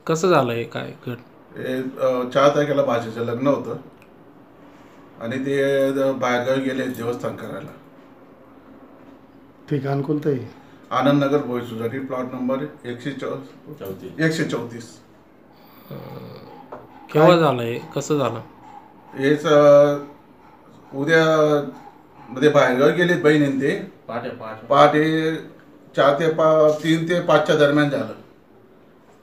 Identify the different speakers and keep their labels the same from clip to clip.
Speaker 1: कसं झालंय काय घट?
Speaker 2: हे 4 तारखेला भाषेचं लग्न होतं आणि ते बाहेरगावी गेले देवस्थान करायला.
Speaker 3: ठिकाण कोणतं आहे?
Speaker 2: आनंदनगर भोई सोसायटी प्लॉट नंबर 134.
Speaker 1: केव्हा झालंय, कसं झालं?
Speaker 2: हेच उद्या मध्ये बाहेरगावी गेलेत बहिणीने ते पहाटे 3 ते 5च्या दरम्यान झालं.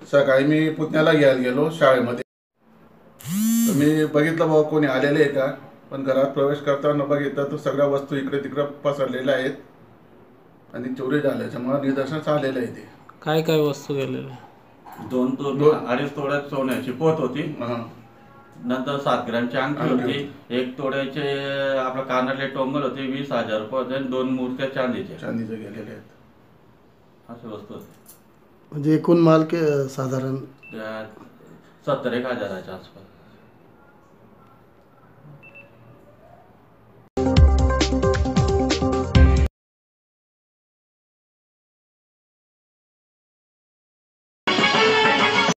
Speaker 2: सकाळी मी पुतण्याला घ्यायला गेलो शाळेमध्ये. मी बघितलं बाबा कोणी आलेले आहे का, पण घरात प्रवेश करताना बघितलं तर सगळ्या वस्तू इकडे तिकडे पसरलेल्या आहेत आणि चोरी झाल्याच्यामुळे निदर्शनास आलेलं आहे. ते
Speaker 1: काय काय वस्तू गेलेल्या?
Speaker 4: 2-2-2.5 तोळ्यात सोन्याची पोत होती, नंतर 7 ग्रॅमची अंगठी होती, 1 तोळ्याचे आपल्या कानातले टोंगल होते, 20,000 रुपये होते आणि 2 मूर्त्या चांदीचे
Speaker 2: गेलेले आहेत.
Speaker 4: असे वस्तू होते.
Speaker 3: म्हणजे एकूण माल साधारण
Speaker 4: 70-1 हजाराच्या आसपास.